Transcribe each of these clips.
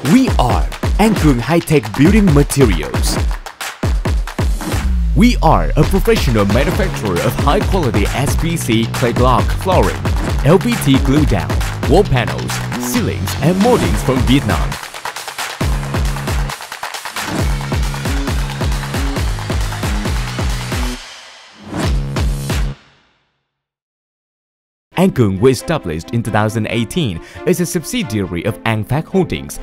We are An Cuong High-Tech Building Materials. We are a professional manufacturer of high-quality SPC clay block flooring, LVT Glue Down, wall panels, ceilings, and moldings from Vietnam. An Cuong was established in 2018 as a subsidiary of An Phat Holdings,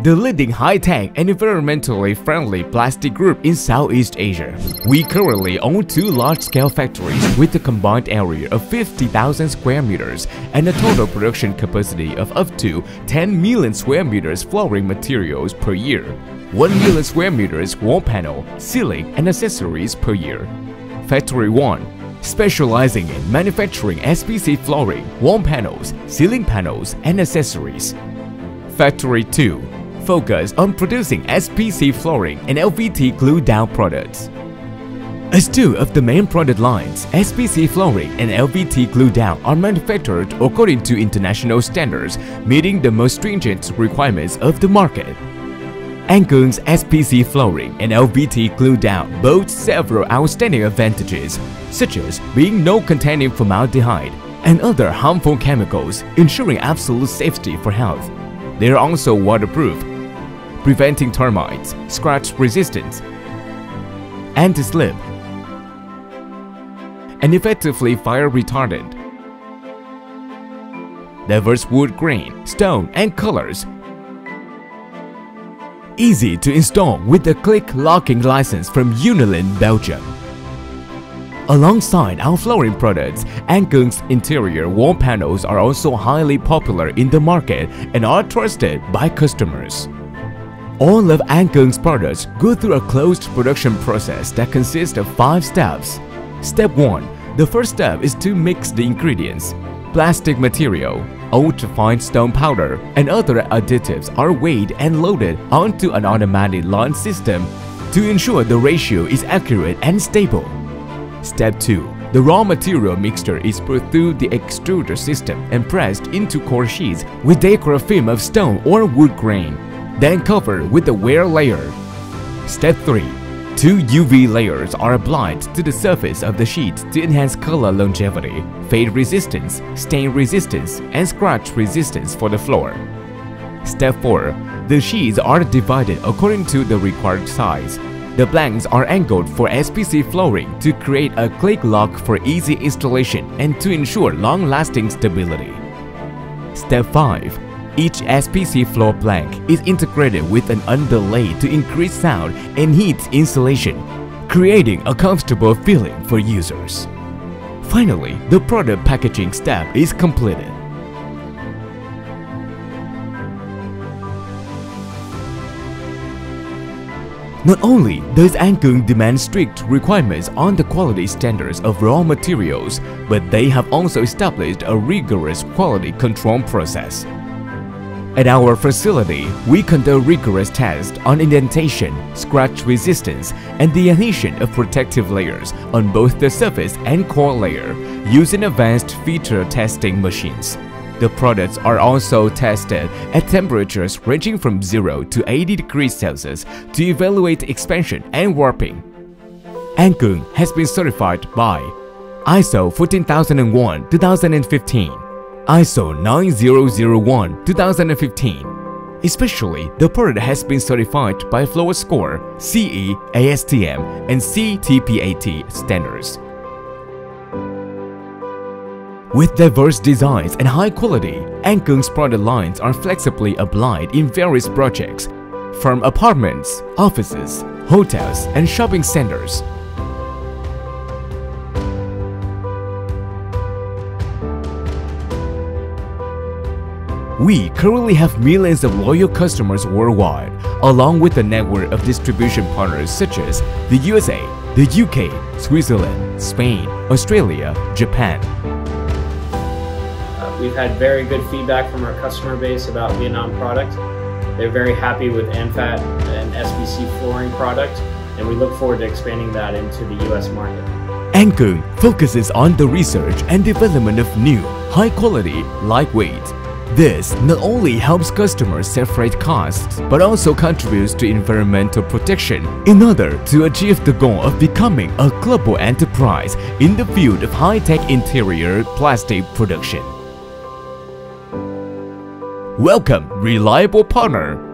the leading high-tech and environmentally friendly plastic group in Southeast Asia. We currently own two large-scale factories with a combined area of 50,000 square meters and a total production capacity of up to 10 million square meters flooring materials per year, 1 million square meters wall panel, ceiling, and accessories per year. Factory 1, specializing in manufacturing SPC flooring, wall panels, ceiling panels, and accessories. Factory 2, focus on producing SPC flooring and LVT Glue Down products. As two of the main product lines, SPC flooring and LVT Glue Down are manufactured according to international standards, meeting the most stringent requirements of the market. An Cuong's SPC flooring and LVT Glue Down boast several outstanding advantages, such as being non-containing formaldehyde and other harmful chemicals, ensuring absolute safety for health. They are also waterproof, preventing termites, scratch resistance, anti-slip, and effectively fire retardant. Diverse wood grain, stone, and colors. Easy to install with a click locking license from Unilin, Belgium. Alongside our flooring products, An Cuong's interior wall panels are also highly popular in the market and are trusted by customers. All of An Cuong's products go through a closed production process that consists of 5 steps. Step 1. The first step is to mix the ingredients. Plastic material, ultra-fine stone powder, and other additives are weighed and loaded onto an automatic launch system to ensure the ratio is accurate and stable. Step 2. The raw material mixture is put through the extruder system and pressed into core sheets with decorative film of stone or wood grain, then covered with a wear layer. Step 3. 2 UV layers are applied to the surface of the sheet to enhance color longevity, fade resistance, stain resistance, and scratch resistance for the floor. Step 4. The sheets are divided according to the required size. The blanks are angled for SPC flooring to create a click lock for easy installation and to ensure long-lasting stability. Step 5. Each SPC floor blank is integrated with an underlay to increase sound and heat insulation, creating a comfortable feeling for users. Finally, the product packaging step is completed. Not only does An Cuong demand strict requirements on the quality standards of raw materials, but they have also established a rigorous quality control process. At our facility, we conduct rigorous tests on indentation, scratch resistance, and the adhesion of protective layers on both the surface and core layer using advanced feature testing machines. The products are also tested at temperatures ranging from 0 to 80 degrees Celsius to evaluate expansion and warping. An Cuong has been certified by ISO 14001-2015, ISO 9001-2015. Especially, the product has been certified by Floor Score, CE, ASTM, and CTPAT standards. With diverse designs and high quality, An Cuong's product lines are flexibly applied in various projects, from apartments, offices, hotels, and shopping centers. We currently have millions of loyal customers worldwide, along with a network of distribution partners such as the USA, the UK, Switzerland, Spain, Australia, Japan. We've had very good feedback from our customer base about Vietnam product. They're very happy with An Phat and SPC flooring product, and we look forward to expanding that into the US market. An Cuong focuses on the research and development of new, high-quality, lightweight, This not only helps customers save freight costs, but also contributes to environmental protection in order to achieve the goal of becoming a global enterprise in the field of high-tech interior plastic production. Welcome, reliable partner.